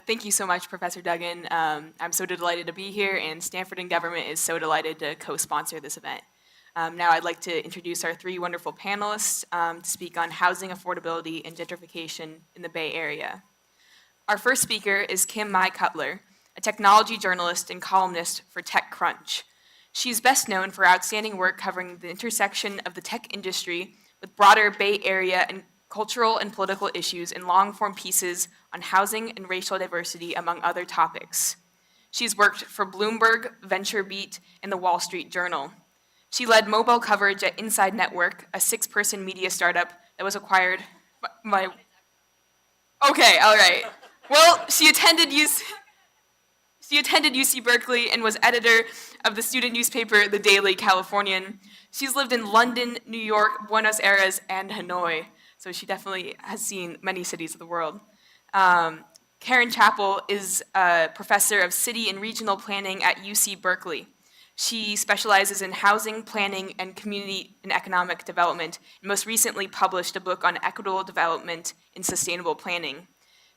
Thank you so much, Professor Duggan. I'm so delighted to be here, and Stanford and Government is so delighted to co-sponsor this event. Now I'd like to introduce our three wonderful panelists to speak on housing affordability and gentrification in the Bay Area. Our first speaker is Kim Mai Cutler, a technology journalist and columnist for TechCrunch. She's best known for outstanding work covering the intersection of the tech industry with broader Bay Area and cultural and political issues in long-form pieces on housing and racial diversity, among other topics. She's worked for Bloomberg, VentureBeat, and the Wall Street Journal. She led mobile coverage at Inside Network, a six-person media startup that was acquired by... Okay, all right. Well, she attended UC Berkeley and was editor of the student newspaper The Daily Californian. She's lived in London, New York, Buenos Aires, and Hanoi, so she definitely has seen many cities of the world. Karen Chappell is a professor of city and regional planning at UC Berkeley. She specializes in housing, planning, and community and economic development, and most recently published a book on equitable development in sustainable planning.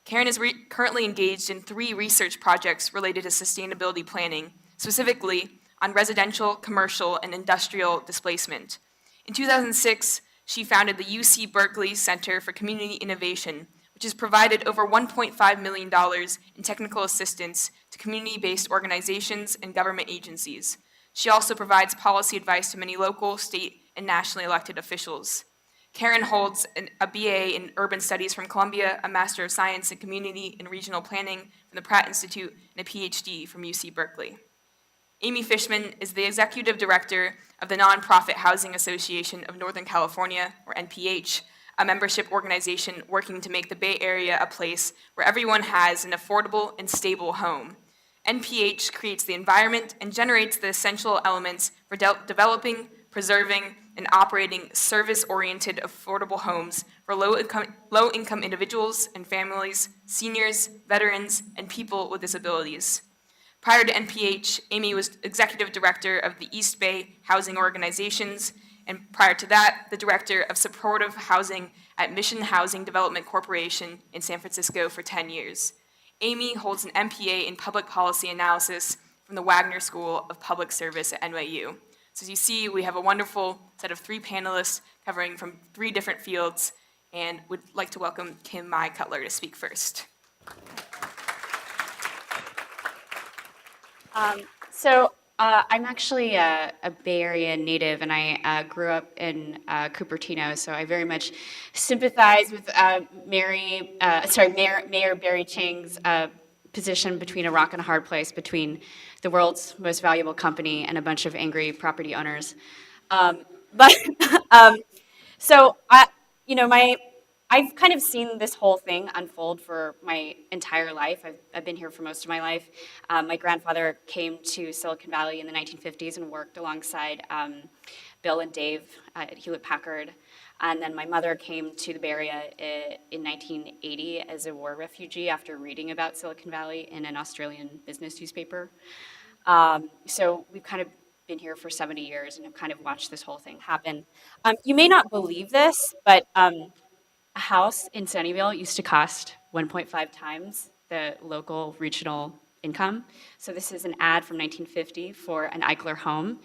Karen is currently engaged in 3 research projects related to sustainability planning, specifically on residential, commercial, and industrial displacement. In 2006, she founded the UC Berkeley Center for Community Innovation, which has provided over $1.5 million in technical assistance to community-based organizations and government agencies. She also provides policy advice to many local, state, and nationally elected officials. Karen holds a BA in Urban Studies from Columbia, a Master of Science in Community and Regional Planning from the Pratt Institute, and a PhD from UC Berkeley. Amy Fishman is the Executive Director of the Nonprofit Housing Association of Northern California, or NPH, a membership organization working to make the Bay Area a place where everyone has an affordable and stable home. NPH creates the environment and generates the essential elements for developing, preserving, and operating service-oriented affordable homes for low-income individuals and families, seniors, veterans, and people with disabilities. Prior to NPH, Amy was executive director of the East Bay Housing Organizations, and prior to that, the director of supportive housing at Mission Housing Development Corporation in San Francisco for 10 years. Amy holds an MPA in public policy analysis from the Wagner School of Public Service at NYU. So as you see, we have a wonderful set of 3 panelists covering from 3 different fields, and would like to welcome Kim Mai Cutler to speak first. I'm actually a Bay Area native, and I grew up in Cupertino, so I very much sympathize with Mayor Barry Chang's position between a rock and a hard place, between the world's most valuable company and a bunch of angry property owners. But so I've kind of seen this whole thing unfold for my entire life. I've been here for most of my life. My grandfather came to Silicon Valley in the 1950s and worked alongside Bill and Dave at Hewlett-Packard. And then my mother came to the Bay Area in 1980 as a war refugee after reading about Silicon Valley in an Australian business newspaper. So we've kind of been here for 70 years and have kind of watched this whole thing happen. You may not believe this, but a house in Sunnyvale used to cost 1.5 times the local regional income. So this is an ad from 1950 for an Eichler home,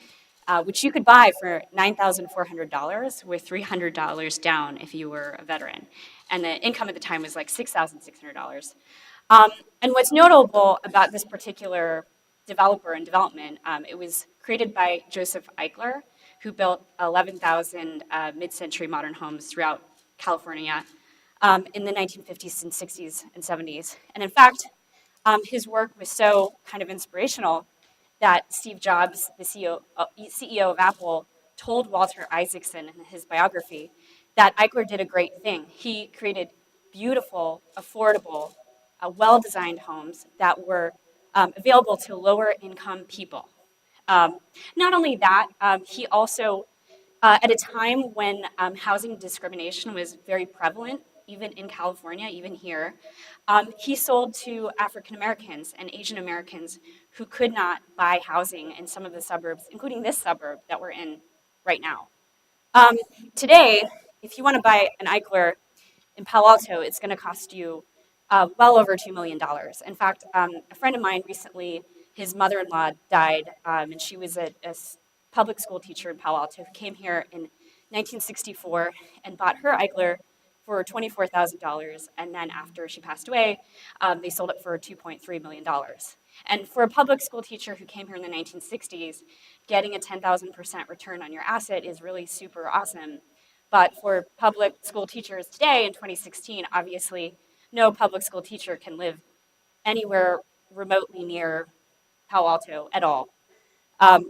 which you could buy for $9,400 with $300 down if you were a veteran. And the income at the time was like $6,600. And what's notable about this particular developer and development, it was created by Joseph Eichler, who built 11,000 mid-century modern homes throughout California in the 1950s and 60s and 70s. And in fact, his work was so kind of inspirational that Steve Jobs, the CEO of Apple, told Walter Isaacson in his biography that Eichler did a great thing. He created beautiful, affordable, well-designed homes that were available to lower-income people. Not only that, he also, at a time when housing discrimination was very prevalent, even in California, even here, he sold to African Americans and Asian Americans who could not buy housing in some of the suburbs, including this suburb that we're in right now. Today, if you want to buy an Eichler in Palo Alto, it's going to cost you well over $2 million. In fact, a friend of mine recently, his mother-in-law died, and she was a public school teacher in Palo Alto who came here in 1964 and bought her Eichler for $24,000. And then after she passed away, they sold it for $2.3 million. And for a public school teacher who came here in the 1960s, getting a 10,000% return on your asset is really super awesome. But for public school teachers today in 2016, obviously, no public school teacher can live anywhere remotely near Palo Alto at all.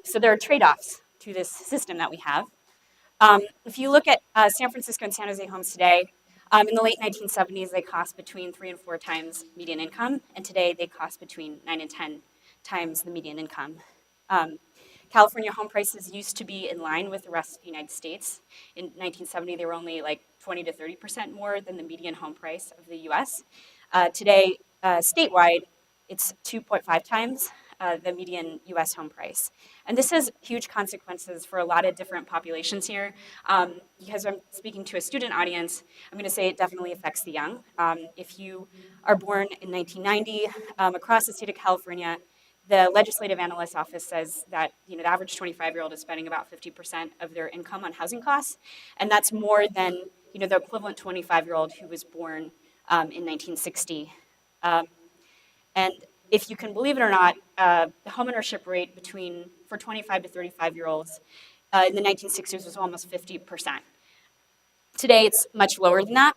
So there are trade-offs to this system that we have. If you look at San Francisco and San Jose homes today, in the late 1970s, they cost between 3 and 4 times median income, and today they cost between 9 and 10 times the median income. California home prices used to be in line with the rest of the United States. In 1970, they were only like 20 to 30% more than the median home price of the US. Today, statewide, it's 2.5 times the median US home price. And this has huge consequences for a lot of different populations here. Because I'm speaking to a student audience, I'm going to say it definitely affects the young. If you are born in 1990 across the state of California, the legislative analyst office says that the average 25-year-old is spending about 50% of their income on housing costs, and that's more than the equivalent 25-year-old who was born in 1960. And if you can believe it or not, the homeownership rate for 25 to 35-year-olds in the 1960s was almost 50%. Today, it's much lower than that.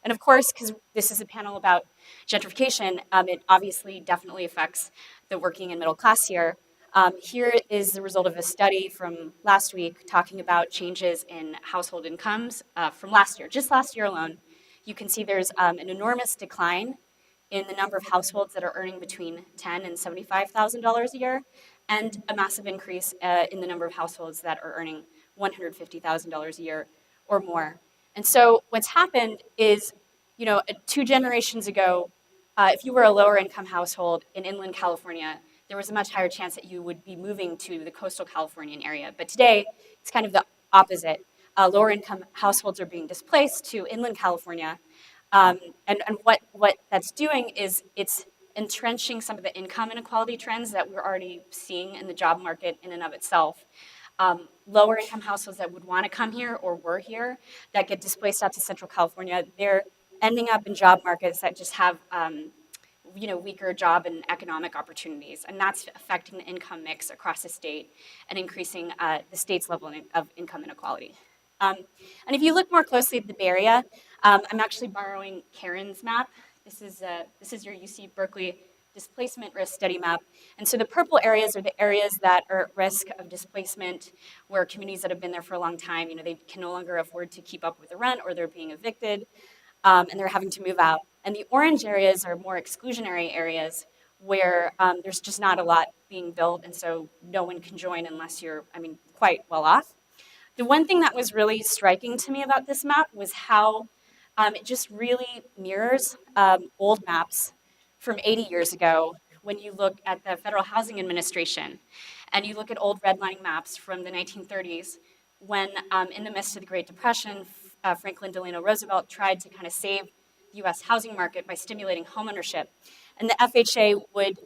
And of course, because this is a panel about gentrification, it obviously definitely affects the working and middle class here. Here is the result of a study from last week talking about changes in household incomes from last year, just last year alone. You can see there's an enormous decline in the number of households that are earning between $10,000 and $75,000 a year, and a massive increase in the number of households that are earning $150,000 a year or more. And so what's happened is, 2 generations ago, if you were a lower income household in inland California, there was a much higher chance that you would be moving to the coastal Californian area. But today, it's kind of the opposite. Lower income households are being displaced to inland California. And what that's doing is it's entrenching some of the income inequality trends that we're already seeing in the job market in and of itself. Lower income households that would want to come here or were here that get displaced out to Central California, they're ending up in job markets that just have weaker job and economic opportunities. And that's affecting the income mix across the state and increasing the state's level of income inequality. And if you look more closely at the Bay Area, I'm actually borrowing Karen's map. This is your UC Berkeley displacement risk study map. And so the purple areas are the areas that are at risk of displacement, where communities that have been there for a long time, they can no longer afford to keep up with the rent, or they're being evicted, and they're having to move out. And the orange areas are more exclusionary areas where there's just not a lot being built, and so no one can join unless you're, quite well off. The one thing that was really striking to me about this map was how it just really mirrors old maps from 80 years ago when you look at the Federal Housing Administration and you look at old redlining maps from the 1930s when, in the midst of the Great Depression, Franklin Delano Roosevelt tried to kind of save the US housing market by stimulating homeownership. And the FHA would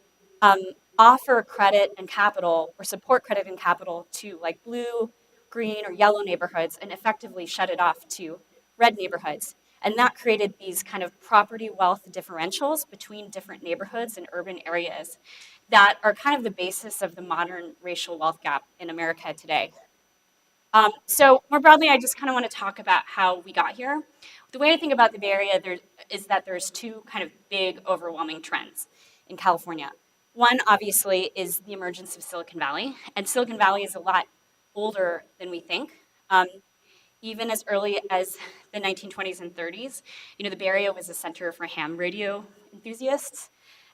offer credit and capital, or support credit and capital, to like blue, green, or yellow neighborhoods, and effectively shut it off to red neighborhoods. And that created these kind of property wealth differentials between different neighborhoods and urban areas that are kind of the basis of the modern racial wealth gap in America today. So more broadly, I just kind of want to talk about how we got here. The way I think about the Bay Area is that there's 2 kind of big, overwhelming trends in California. One, obviously, is the emergence of Silicon Valley, and Silicon Valley is a lot older than we think. Even as early as the 1920s and 30s, the Bay Area was a center for ham radio enthusiasts.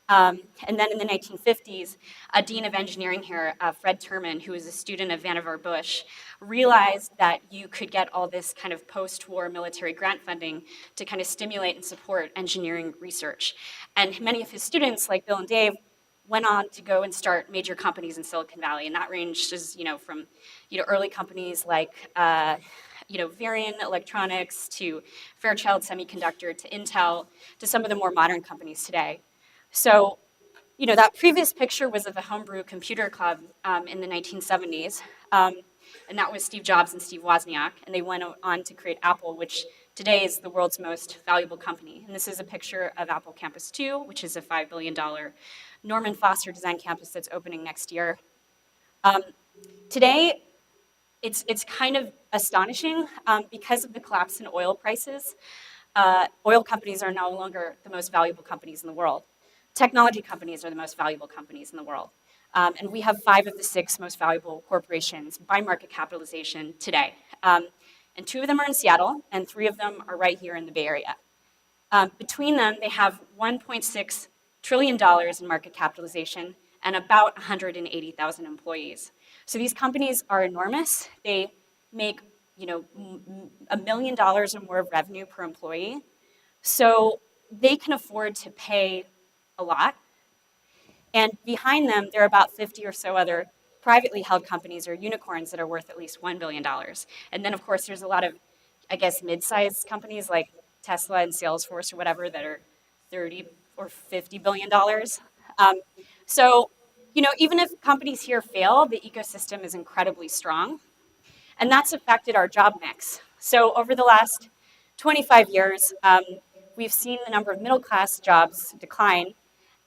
And then in the 1950s, a dean of engineering here, Fred Terman, who was a student of Vannevar Bush, realized that you could get all this kind of post-war military grant funding to kind of stimulate and support engineering research. And many of his students, like Bill and Dave, went on to go and start major companies in Silicon Valley, and that ranged from early companies like Varian Electronics to Fairchild Semiconductor to Intel to some of the more modern companies today. So, that previous picture was of the Homebrew Computer Club in the 1970s. And that was Steve Jobs and Steve Wozniak. And they went on to create Apple, which today is the world's most valuable company. And this is a picture of Apple Campus 2, which is a $5 billion Norman Foster design campus that's opening next year. Today, it's kind of astonishing because of the collapse in oil prices. Oil companies are no longer the most valuable companies in the world. Technology companies are the most valuable companies in the world. And we have 5 of the 6 most valuable corporations by market capitalization today. And 2 of them are in Seattle, and 3 of them are right here in the Bay Area. Between them, they have $1.6 trillion in market capitalization and about 180,000 employees. So these companies are enormous. They make, $1 million or more of revenue per employee. So they can afford to pay a lot. And behind them, there are about 50 or so other privately held companies or unicorns that are worth at least $1 billion. And then, of course, there's a lot of, mid-sized companies like Tesla and Salesforce or whatever that are 30 or $50 billion. So, even if companies here fail, the ecosystem is incredibly strong. And that's affected our job mix. So over the last 25 years, we've seen the number of middle-class jobs decline.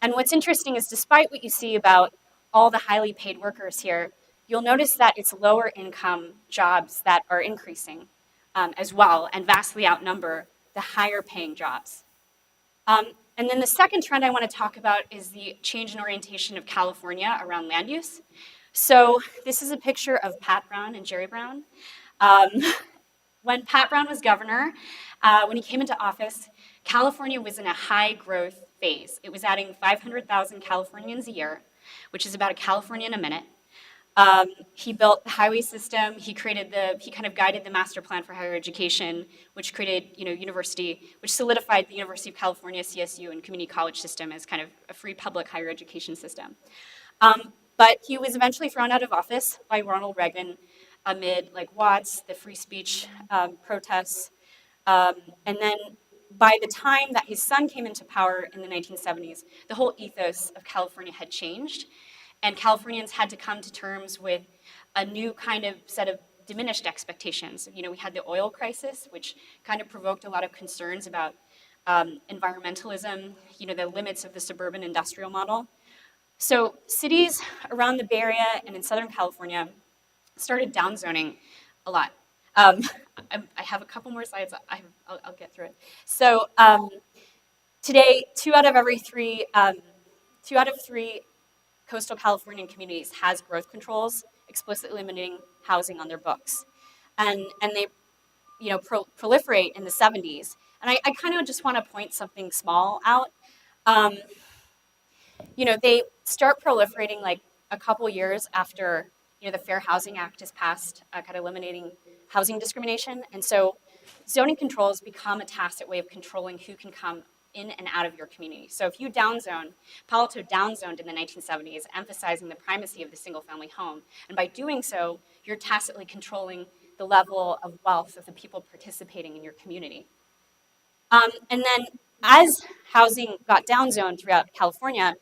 And what's interesting is despite what you see about all the highly paid workers here, you'll notice that it's lower income jobs that are increasing as well and vastly outnumber the higher paying jobs. And then the second trend I want to talk about is the change in orientation of California around land use. So this is a picture of Pat Brown and Jerry Brown. When Pat Brown was governor, when he came into office, California was in a high growth phase. It was adding 500,000 Californians a year, which is about a Californian a minute. He built the highway system. He kind of guided the master plan for higher education, which created, which solidified the University of California, CSU, and community college system as kind of a free public higher education system. But he was eventually thrown out of office by Ronald Reagan amid Watts, the free speech protests. And then by the time that his son came into power in the 1970s, the whole ethos of California had changed. And Californians had to come to terms with a new kind of set of diminished expectations. We had the oil crisis, which kind of provoked a lot of concerns about environmentalism, the limits of the suburban industrial model. So cities around the Bay Area and in Southern California started downzoning a lot. I have a couple more slides. I'll get through it. So today, 2 out of 3 coastal Californian communities has growth controls explicitly limiting housing on their books, and they proliferate in the 70s. And I kind of just want to point something small out. They start proliferating a couple years after the Fair Housing Act is passed, kind of eliminating housing discrimination. And so zoning controls become a tacit way of controlling who can come in and out of your community. So if you downzone, Palo Alto downzoned in the 1970s, emphasizing the primacy of the single-family home. And by doing so, you're tacitly controlling the level of wealth of the people participating in your community. And then as housing got downzoned throughout California,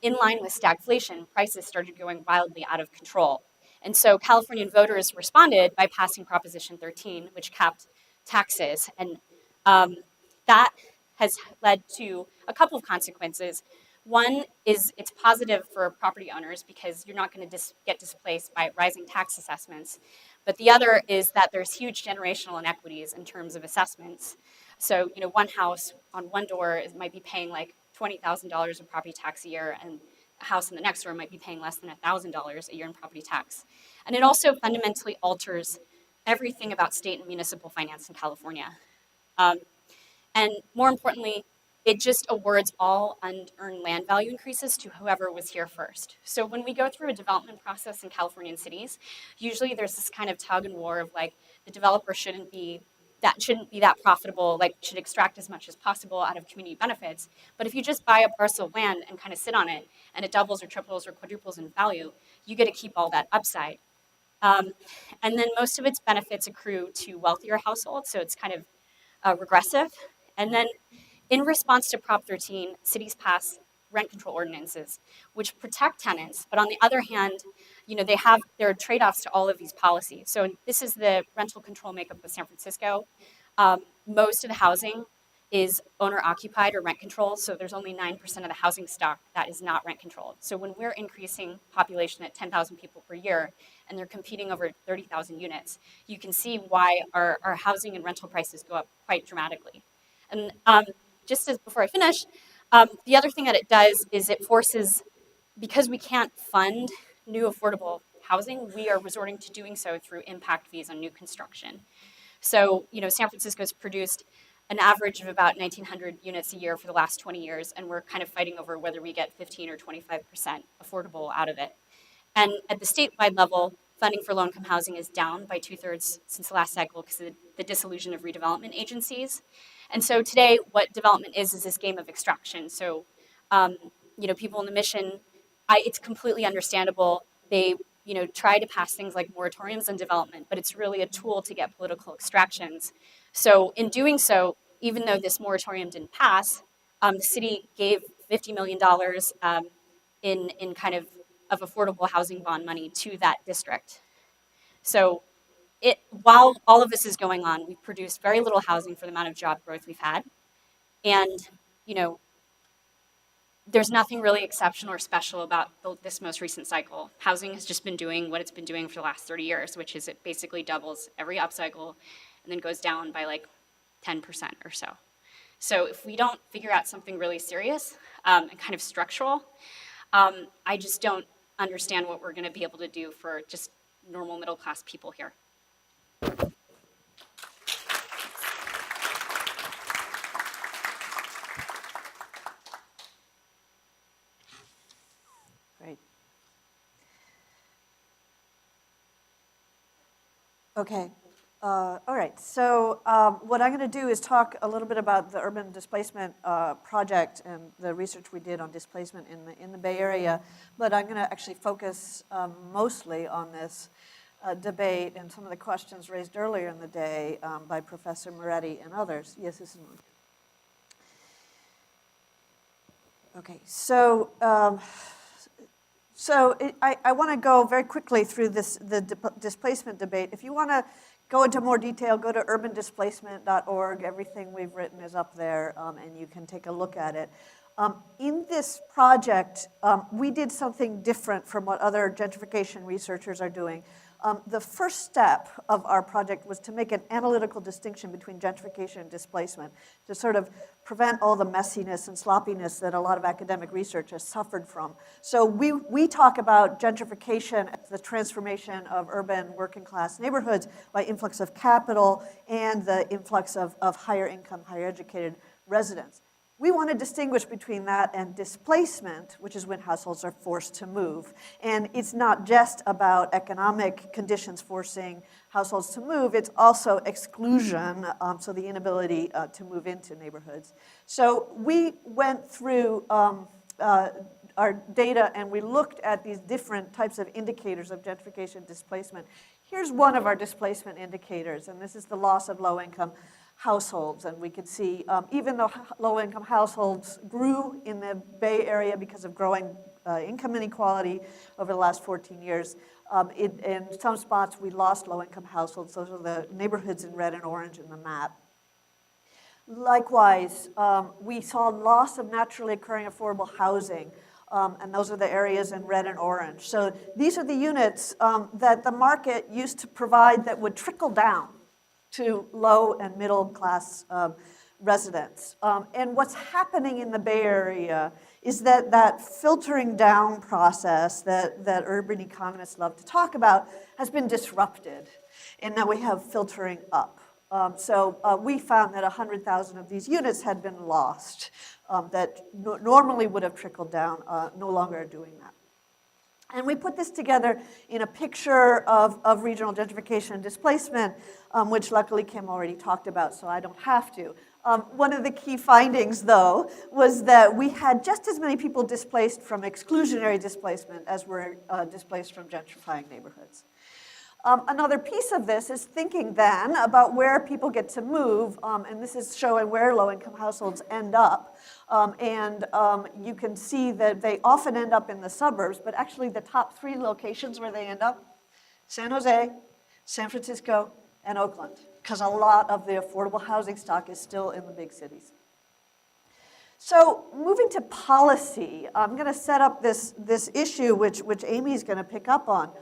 in line with stagflation, prices started going wildly out of control. And so Californian voters responded by passing Proposition 13, which capped taxes. And that has led to a couple of consequences. One is it's positive for property owners because you're not going to get displaced by rising tax assessments. But the other is that there's huge generational inequities in terms of assessments. So, one house on one door might be paying $20,000 of property tax a year, and a house in the next door might be paying less than $1,000 a year in property tax. And it also fundamentally alters everything about state and municipal finance in California. And more importantly, it just awards all unearned land value increases to whoever was here first. So when we go through a development process in Californian cities, usually there's this kind of tug and war of the developer shouldn't be that profitable, should extract as much as possible out of community benefits. But if you just buy a parcel of land and kind of sit on it and it doubles or triples or quadruples in value, you get to keep all that upside. And then most of its benefits accrue to wealthier households, so it's kind of regressive. And then in response to Prop 13, cities pass rent control ordinances, which protect tenants. But on the other hand, there are trade-offs to all of these policies. So this is the rental control makeup of San Francisco. Most of the housing is owner occupied or rent controlled. So there's only 9% of the housing stock that is not rent controlled. So when we're increasing population at 10,000 people per year and they're competing over 30,000 units, you can see why our housing and rental prices go up quite dramatically. And just as before I finish, the other thing that it does is it forces, because we can't fund new affordable housing, we are resorting to doing so through impact fees on new construction. So, San Francisco's produced an average of about 1,900 units a year for the last 20 years, and we're kind of fighting over whether we get 15 or 25% affordable out of it. And at the statewide level, funding for low-income housing is down by 2/3 since the last cycle because of the dissolution of redevelopment agencies. And so today, what development is this game of extraction. So, people in the Mission, it's completely understandable. They, try to pass things like moratoriums on development, but it's really a tool to get political extractions. So in doing so, even though this moratorium didn't pass, the city gave $50 million in kind of affordable housing bond money to that district. So while all of this is going on, we've produced very little housing for the amount of job growth we've had. And, there's nothing really exceptional or special about this most recent cycle. Housing has just been doing what it's been doing for the last 30 years, which is it basically doubles every upcycle and then goes down by like 10% or so. So if we don't figure out something really serious and kind of structural, I just don't understand what we're going to be able to do for just normal middle class people here. Great. Okay. All right. So what I'm going to do is talk a little bit about the urban displacement project and the research we did on displacement in the Bay Area. But I'm going to actually focus mostly on this debate and some of the questions raised earlier in the day by Professor Moretti and others. Yes, this is one. Okay. So. I want to go very quickly through the displacement debate. If you want to go into more detail, go to urbandisplacement.org. Everything we've written is up there, and you can take a look at it. In this project, we did something different from what other gentrification researchers are doing. The first step of our project was to make an analytical distinction between gentrification and displacement to sort of prevent all the messiness and sloppiness that a lot of academic research has suffered from. So we talk about gentrification as the transformation of urban working class neighborhoods by influx of capital and the influx of higher income, higher educated residents. We want to distinguish between that and displacement, which is when households are forced to move. And it's not just about economic conditions forcing households to move, it's also exclusion, so the inability to move into neighborhoods. So we went through our data and we looked at these different types of indicators of gentrification displacement. Here's one of our displacement indicators, and this is the loss of low-income households. And we could see, even though low-income households grew in the Bay Area because of growing income inequality over the last 14 years, in some spots we lost low-income households. Those are the neighborhoods in red and orange in the map. Likewise, we saw loss of naturally occurring affordable housing, and those are the areas in red and orange. So these are the units that the market used to provide that would trickle down to low and middle class residents. And what's happening in the Bay Area is that filtering down process that urban economists love to talk about has been disrupted, and now we have filtering up. So we found that 100,000 of these units had been lost that normally would have trickled down, no longer are doing that. And we put this together in a picture of regional gentrification and displacement, which luckily Kim already talked about, so I don't have to. One of the key findings, though, was that we had just as many people displaced from exclusionary displacement as were displaced from gentrifying neighborhoods. Another piece of this is thinking then about where people get to move, and this is showing where low-income households end up. You can see that they often end up in the suburbs, but actually the top 3 locations where they end up, San Jose, San Francisco, and Oakland, because a lot of the affordable housing stock is still in the big cities. So moving to policy, I'm going to set up this issue, which Amy's going to pick up on.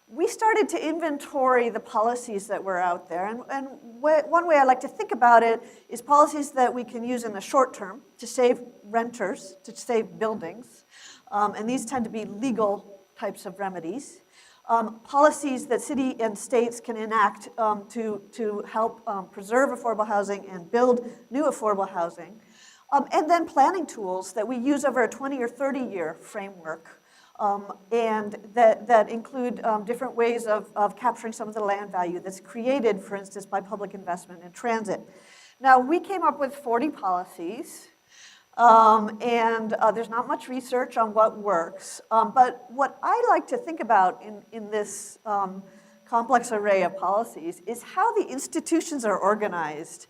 We started to inventory the policies that were out there, and one way I like to think about it is policies that we can use in the short term to save renters, to save buildings, and these tend to be legal types of remedies. Policies that city and states can enact to help preserve affordable housing and build new affordable housing. And then planning tools that we use over a 20 or 30-year framework, and that include different ways of capturing some of the land value that's created, for instance, by public investment in transit. Now, we came up with 40 policies, and there's not much research on what works. But what I like to think about in this complex array of policies is how the institutions are organized.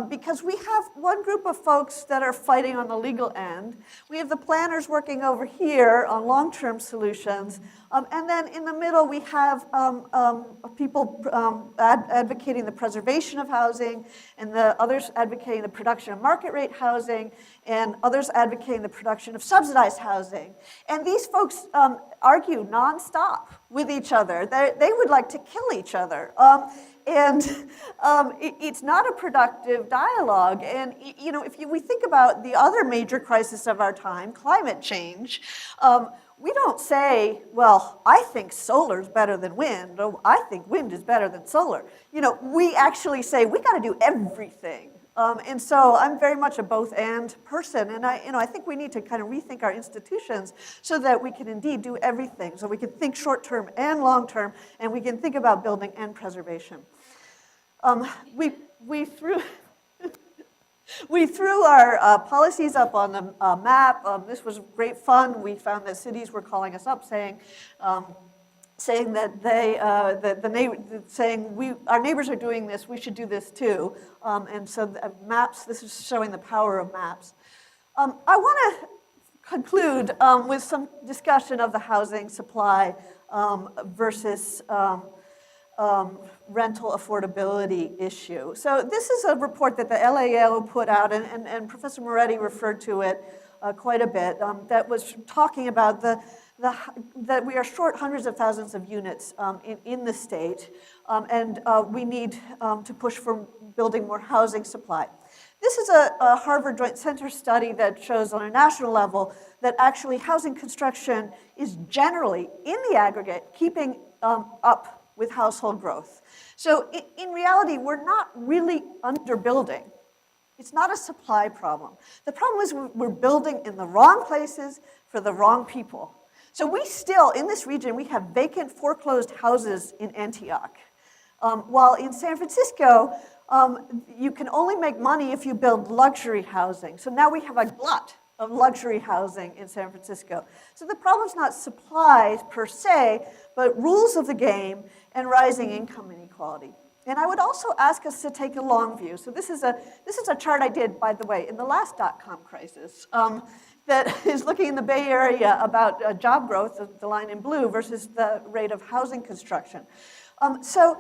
Because we have one group of folks that are fighting on the legal end. We have the planners working over here on long-term solutions. And then in the middle, we have people advocating the preservation of housing, and the others advocating the production of market rate housing, and others advocating the production of subsidized housing. And these folks argue nonstop with each other. They would like to kill each other. It's not a productive dialogue. And if we think about the other major crisis of our time, climate change, we don't say, well, I think solar is better than wind, or I think wind is better than solar. We actually say we got to do everything. And so I'm very much a both-and person, and I think we need to kind of rethink our institutions so that we can indeed do everything. So we can think short-term and long-term, and we can think about building and preservation. We threw our policies up on the map. This was great fun. We found that cities were calling us up saying that our neighbors are doing this, we should do this too. And so maps, this is showing the power of maps. I want to conclude with some discussion of the housing supply versus rental affordability issue. So this is a report that the LAO put out, and Professor Moretti referred to it quite a bit, that was talking about that we are short hundreds of thousands of units in the state, and we need to push for building more housing supply. This is a Harvard Joint Center study that shows on a national level that actually housing construction is generally, in the aggregate, keeping up with household growth. So in reality, we're not really underbuilding. It's not a supply problem. The problem is we're building in the wrong places for the wrong people. So we still, in this region, we have vacant foreclosed houses in Antioch. While in San Francisco, you can only make money if you build luxury housing. So now we have a glut of luxury housing in San Francisco. So the problem's not supply per se, but rules of the game and rising income inequality. And I would also ask us to take a long view. So this is a chart I did, by the way, in the last dot-com crisis, that is looking in the Bay Area about job growth, the line in blue, versus the rate of housing construction. So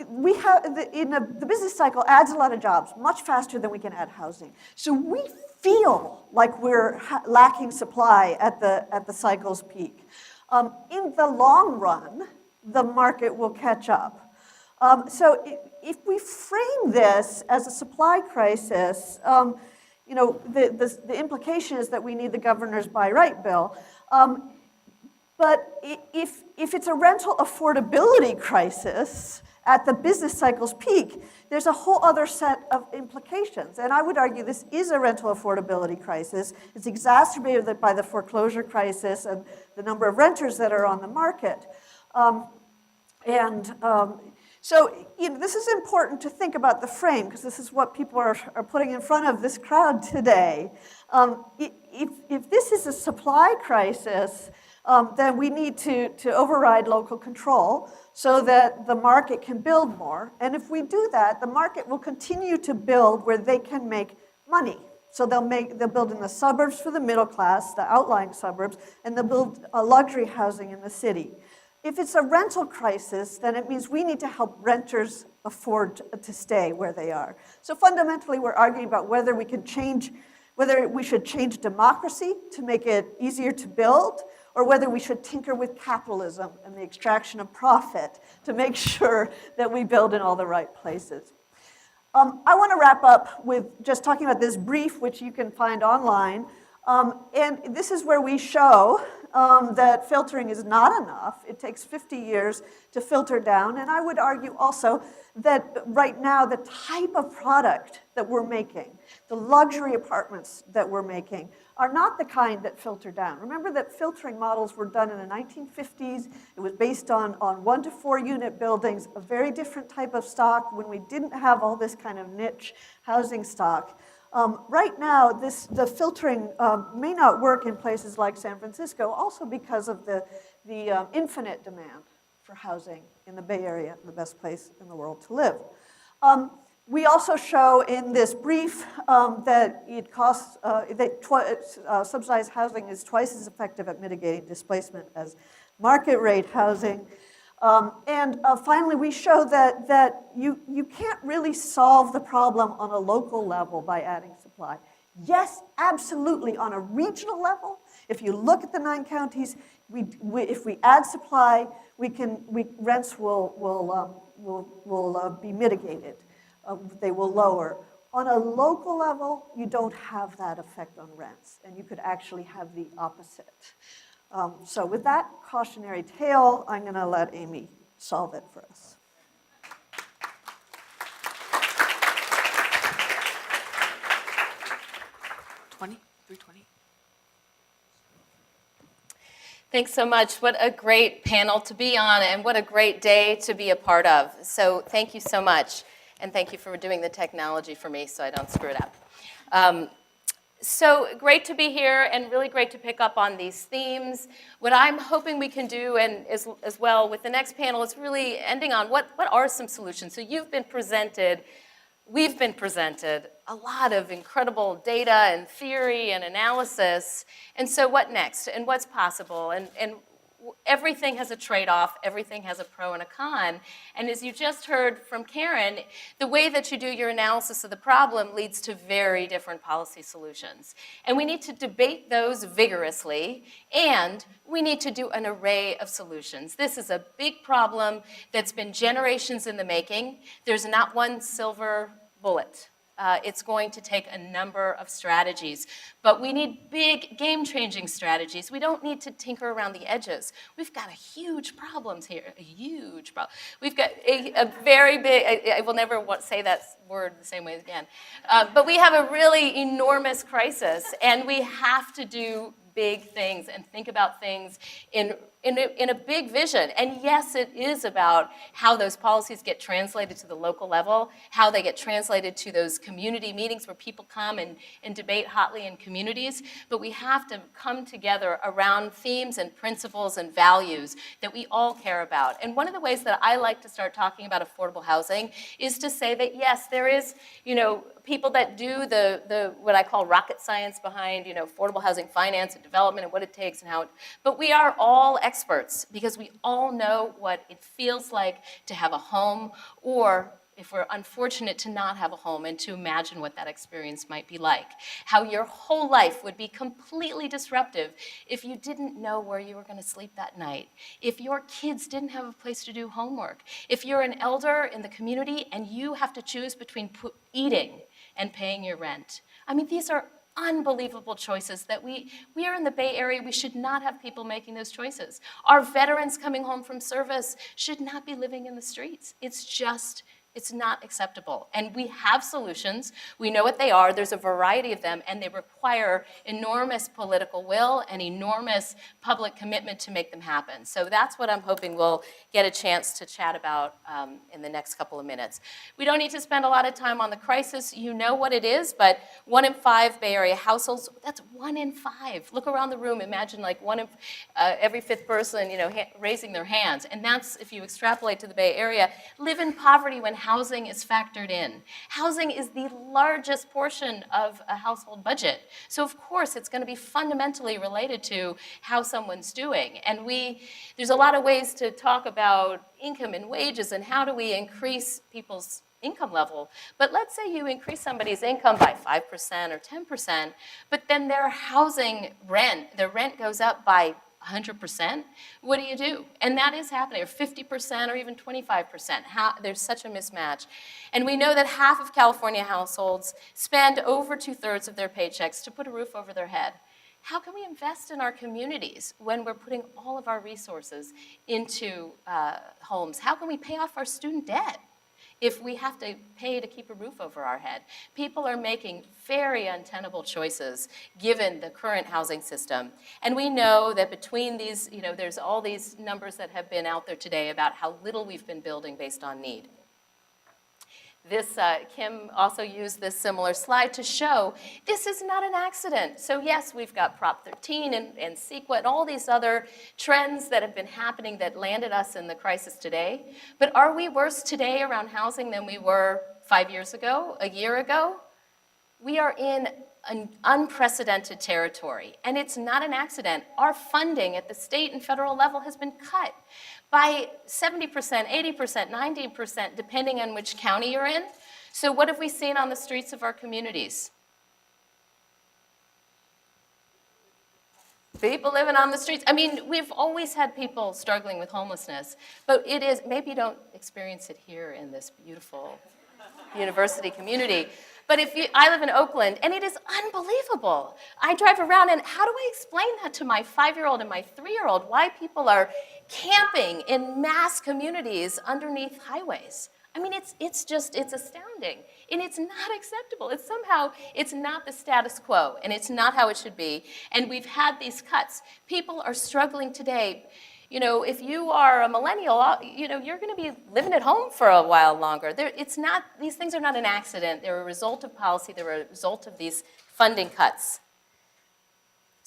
we have, the business cycle adds a lot of jobs, much faster than we can add housing. So we feel like we're lacking supply at the cycle's peak. In the long run, the market will catch up. So if we frame this as a supply crisis, the implication is that we need the governor's by right bill. But if it's a rental affordability crisis at the business cycle's peak, there's a whole other set of implications. And I would argue this is a rental affordability crisis. It's exacerbated by the foreclosure crisis and the number of renters that are on the market. So this is important to think about the frame, because this is what people are putting in front of this crowd today. If this is a supply crisis, then we need to override local control so that the market can build more. And if we do that, the market will continue to build where they can make money. So they'll build in the suburbs for the middle class, the outlying suburbs, and they'll build luxury housing in the city. If it's a rental crisis, then it means we need to help renters afford to stay where they are. So fundamentally, we're arguing about whether we should change democracy to make it easier to build, or whether we should tinker with capitalism and the extraction of profit to make sure that we build in all the right places. I want to wrap up with just talking about this brief, which you can find online. And this is where we show that filtering is not enough. It takes 50 years to filter down. And I would argue also that right now, the type of product that we're making, the luxury apartments that we're making, are not the kind that filter down. Remember that filtering models were done in the 1950s. It was based on 1 to 4 unit buildings, a very different type of stock when we didn't have all this kind of niche housing stock. Right now, the filtering may not work in places like San Francisco, also because of the infinite demand for housing in the Bay Area, the best place in the world to live. We also show in this brief that it costs, subsidized housing is twice as effective at mitigating displacement as market rate housing. And finally, we show that you can't really solve the problem on a local level by adding supply. Yes, absolutely, on a regional level, if you look at the 9 counties, if we add supply, rents will be mitigated. They will lower. On a local level, you don't have that effect on rents, and you could actually have the opposite. So with that cautionary tale, I'm going to let Amy solve it for us. Thanks so much. What a great panel to be on, and what a great day to be a part of. So thank you so much, and thank you for doing the technology for me so I don't screw it up. So great to be here, and really great to pick up on these themes. What I'm hoping we can do, and as well with the next panel, is really ending on what are some solutions. So we've been presented a lot of incredible data and theory and analysis. And so what next? And what's possible? And everything has a trade-off. Everything has a pro and a con. And as you just heard from Karen, the way that you do your analysis of the problem leads to very different policy solutions. And we need to debate those vigorously, and we need to do an array of solutions. This is a big problem that's been generations in the making. There's not one silver bullet. It's going to take a number of strategies, but we need big game-changing strategies. We don't need to tinker around the edges. We've got a huge problems here, a huge problem. We've got a very big, I will never say that word the same way again, but we have a really enormous crisis, and we have to do big things and think about things in a big vision. And yes, it is about how those policies get translated to the local level, how they get translated to those community meetings where people come and debate hotly in communities. But we have to come together around themes and principles and values that we all care about. And one of the ways that I like to start talking about affordable housing is to say that yes, there is, people that do the what I call rocket science behind, affordable housing finance and development and what it takes and how it, but we are all experts because we all know what it feels like to have a home, or if we're unfortunate to not have a home, and to imagine what that experience might be like. How your whole life would be completely disruptive if you didn't know where you were going to sleep that night, if your kids didn't have a place to do homework, if you're an elder in the community and you have to choose between eating and paying your rent. I mean, these are unbelievable choices that we are in the Bay Area. We should not have people making those choices. Our veterans coming home from service should not be living in the streets. It's just It's not acceptable. And we have solutions. We know what they are. There's a variety of them, and they require enormous political will and enormous public commitment to make them happen. So that's what I'm hoping we'll get a chance to chat about in the next couple of minutes. We don't need to spend a lot of time on the crisis. You know what it is, but 1 in 5 Bay Area households, that's 1 in 5. Look around the room, imagine like every 5th person, raising their hands. And that's, if you extrapolate to the Bay Area, live in poverty when housing is factored in. Housing is the largest portion of a household budget. So of course, it's going to be fundamentally related to how someone's doing. And there's a lot of ways to talk about income and wages and how do we increase people's income level. But let's say you increase somebody's income by 5% or 10%, but then their rent goes up by 100%, what do? And that is happening, or 50% or even 25%. There's such a mismatch. And we know that half of California households spend over 2/3 of their paychecks to put a roof over their head. How can we invest in our communities when we're putting all of our resources into homes? How can we pay off our student debt if we have to pay to keep a roof over our head? People are making very untenable choices given the current housing system. And we know that between these, there's all these numbers that have been out there today about how little we've been building based on need. Kim also used this similar slide to show this is not an accident. So yes, we've got Prop 13 and CEQA and all these other trends that have been happening that landed us in the crisis today. But are we worse today around housing than we were 5 years ago, a year ago? We are in an unprecedented territory, and it's not an accident. Our funding at the state and federal level has been cut by 70%, 80%, 90%, depending on which county you're in. So what have we seen on the streets of our communities? People living on the streets. I mean, we've always had people struggling with homelessness, but maybe you don't experience it here in this beautiful university community. But I live in Oakland, and it is unbelievable. I drive around, and how do I explain that to my 5-year-old and my 3-year-old, why people are camping in mass communities underneath highways? I mean, it's astounding, and it's not acceptable. It's not the status quo, and it's not how it should be. And we've had these cuts. People are struggling today. If you are a millennial, you're going to be living at home for a while longer. These things are not an accident. They're a result of policy. They're a result of these funding cuts.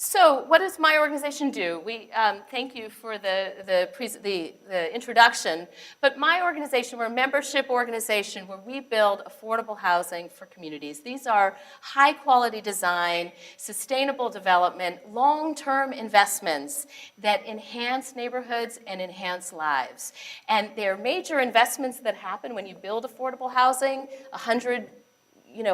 So what does my organization do? We thank you for the introduction. But my organization, we're a membership organization where we build affordable housing for communities. These are high-quality design, sustainable development, long-term investments that enhance neighborhoods and enhance lives. And they're major investments that happen when you build affordable housing, 100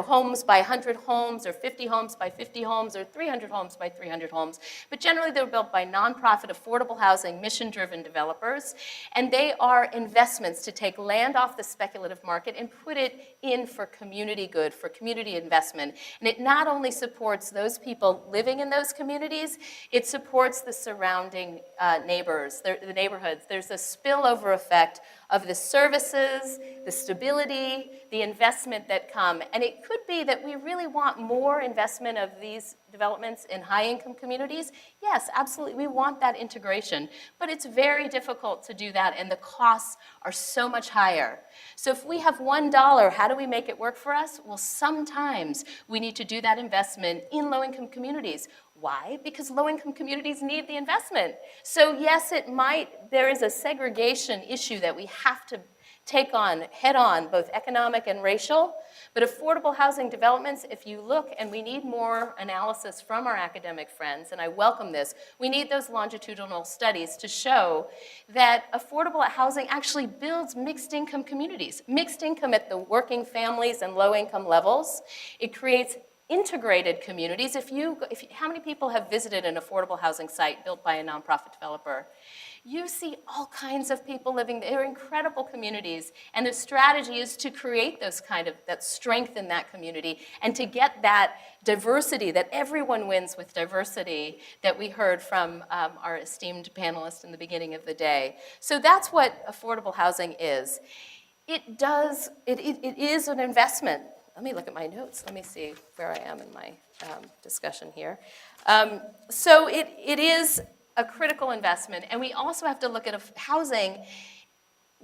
homes by 100 homes, or 50 homes by 50 homes, or 300 homes by 300 homes. But generally, they're built by nonprofit, affordable housing, mission-driven developers. And they are investments to take land off the speculative market and put it in for community good, for community investment. And it not only supports those people living in those communities, it supports the surrounding neighbors, the neighborhoods. There's a spillover effect of the services, the stability, the investment that come. And it could be that we really want more investment of these developments in high-income communities. Yes, absolutely, we want that integration. But it's very difficult to do that, and the costs are so much higher. So if we have $1, how do we make it work for us? Well, sometimes we need to do that investment in low-income communities. Why? Because low-income communities need the investment. So yes, there is a segregation issue that we have to take on head-on, both economic and racial. But affordable housing developments, if you look, and we need more analysis from our academic friends, and I welcome this, we need those longitudinal studies to show that affordable housing actually builds mixed-income communities, mixed income at the working families and low-income levels. It creates integrated communities. How many people have visited an affordable housing site built by a nonprofit developer? You see all kinds of people living there. They're incredible communities, and the strategy is to create that strength in that community and to get that diversity, that everyone wins with diversity that we heard from our esteemed panelists in the beginning of the day. So that's what affordable housing is. It does, it is an investment. Let me look at my notes. Let me see where I am in my discussion here. So it is a critical investment, and we also have to look at housing.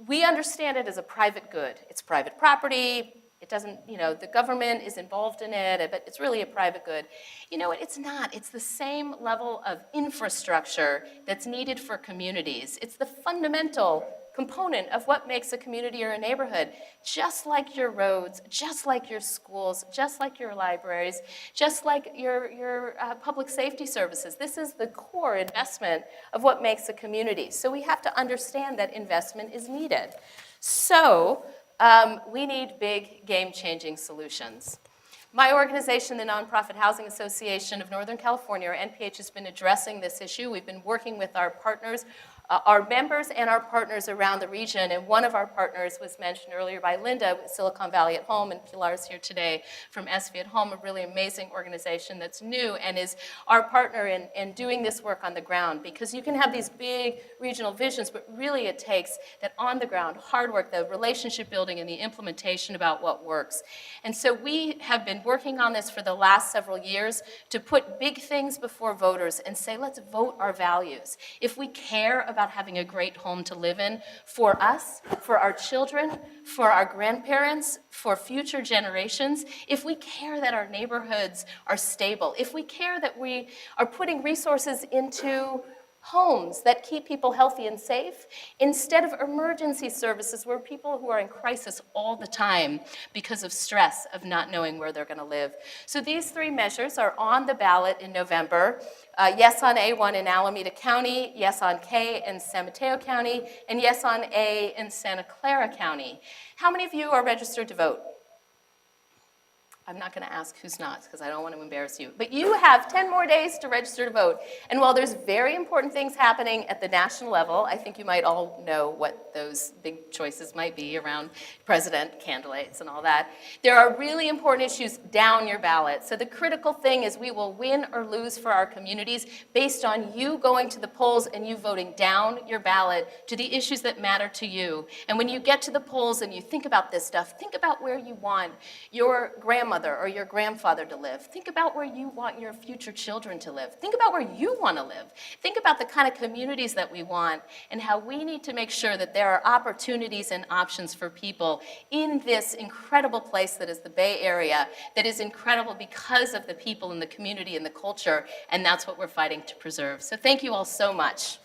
We understand it as a private good. It's private property. It doesn't, the government is involved in it, but it's really a private good. You know what? It's not. It's the same level of infrastructure that's needed for communities. It's the fundamental component of what makes a community or a neighborhood. Just like your roads, just like your schools, just like your libraries, just like your public safety services. This is the core investment of what makes a community. So we have to understand that investment is needed. So we need big, game-changing solutions. My organization, the Nonprofit Housing Association of Northern California, or NPH, has been addressing this issue. We've been working with our partners, our members and our partners around the region, and one of our partners was mentioned earlier by Linda, Silicon Valley at Home, and Pilar's here today from SV at Home, a really amazing organization that's new and is our partner in doing this work on the ground, because you can have these big regional visions, but really it takes that on-the-ground hard work, the relationship building and the implementation about what works. And so we have been working on this for the last several years to put big things before voters and say, let's vote our values. If we care about having a great home to live in for us, for our children, for our grandparents, for future generations, if we care that our neighborhoods are stable, if we care that we are putting resources into homes that keep people healthy and safe, instead of emergency services where people who are in crisis all the time because of stress of not knowing where they're going to live. So these three measures are on the ballot in November. Yes on A1 in Alameda County, yes on K in San Mateo County, and yes on A in Santa Clara County. How many of you are registered to vote? I'm not going to ask who's not, because I don't want to embarrass you. But you have 10 more days to register to vote. And while there's very important things happening at the national level, I think you might all know what those big choices might be around president, candidates, and all that. There are really important issues down your ballot. So the critical thing is we will win or lose for our communities based on you going to the polls and you voting down your ballot to the issues that matter to you. And when you get to the polls and you think about this stuff, think about where you want your grandmother or your grandfather to live. Think about where you want your future children to live. Think about where you want to live. Think about the kind of communities that we want and how we need to make sure that there are opportunities and options for people in this incredible place that is the Bay Area, that is incredible because of the people and the community and the culture, and that's what we're fighting to preserve. So thank you all so much.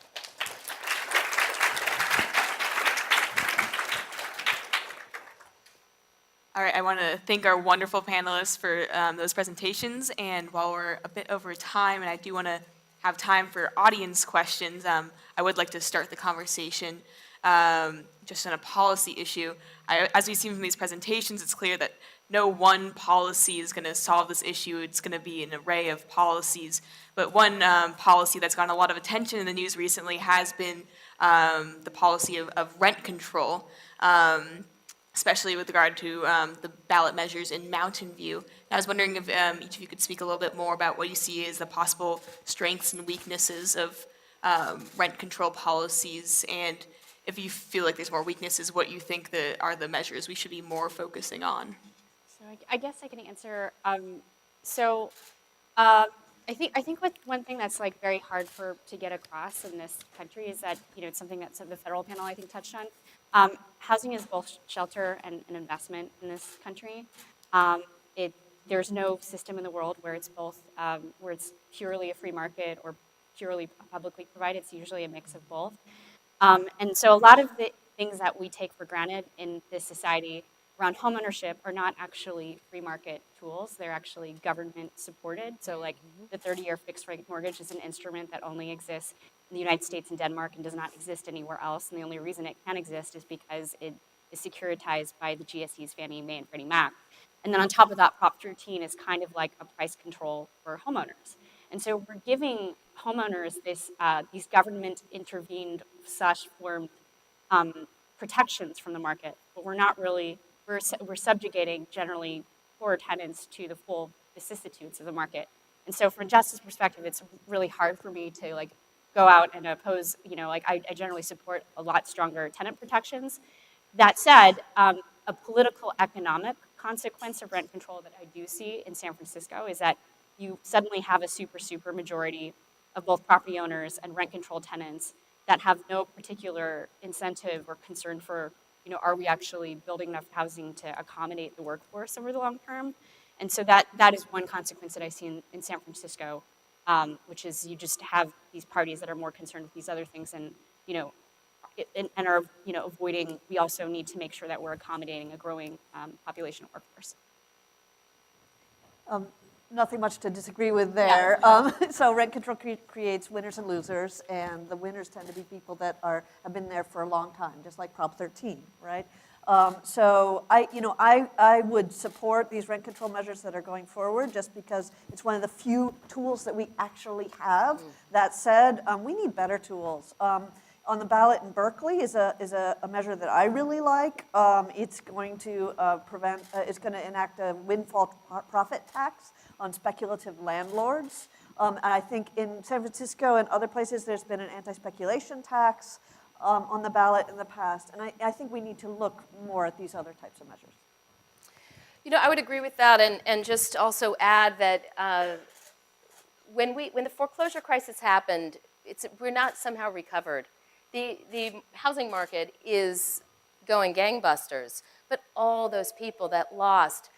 All right, I want to thank our wonderful panelists for those presentations. And while we're a bit over time, and I do want to have time for audience questions, I would like to start the conversation just on a policy issue. As we've seen from these presentations, it's clear that no one policy is going to solve this issue. It's going to be an array of policies. But one policy that's gotten a lot of attention in the news recently has been the policy of rent control. Especially with regard to the ballot measures in Mountain View. I was wondering if each of you could speak a little bit more about what you see as the possible strengths and weaknesses of rent control policies, and if you feel like there's more weaknesses, what you think are the measures we should be more focusing on. So I guess I can answer. I think one thing that's like very hard to get across in this country is that it's something that the federal panel I think touched on. Housing is both shelter and an investment in this country. There's no system in the world where it's both, where it's purely a free market or purely publicly provided. It's usually a mix of both. And so a lot of the things that we take for granted in this society around homeownership are not actually free market tools. They're actually government supported. So like the 30-year fixed rate mortgage is an instrument that only exists in the United States and Denmark and does not exist anywhere else. And the only reason it can exist is because it is securitized by the GSEs, Fannie Mae and Freddie Mac. And then on top of that, Prop 13 is kind of like a price control for homeowners. And so we're giving homeowners these government intervened /formed protections from the market, but we're not really, we're subjugating generally poorer tenants to the full vicissitudes of the market. And so from a justice perspective, it's really hard for me to go out and oppose, I generally support a lot stronger tenant protections, That said, a political economic consequence of rent control that I do see in San Francisco is that you suddenly have a super majority of both property owners and rent control tenants that have no particular incentive or concern for, are we actually building enough housing to accommodate the workforce over the long term? And so that is one consequence that I see in San Francisco, which is you just have these parties that are more concerned with these other things and, and are, avoiding, we also need to make sure that we're accommodating a growing population of workforce. Nothing much to disagree with there. So rent control creates winners and losers, and the winners tend to be people that have been there for a long time, just like Prop 13, right? So I would support these rent control measures that are going forward, just because it's one of the few tools that we actually have. That said, we need better tools. On the ballot in Berkeley is a measure that I really like. It's going to it's going to enact a windfall profit tax on speculative landlords. And I think in San Francisco and other places, there's been an anti-speculation tax on the ballot in the past. And I think we need to look more at these other types of measures. I would agree with that, and just also add that when the foreclosure crisis happened, we're not somehow recovered. The housing market is going gangbusters, but all those people that lost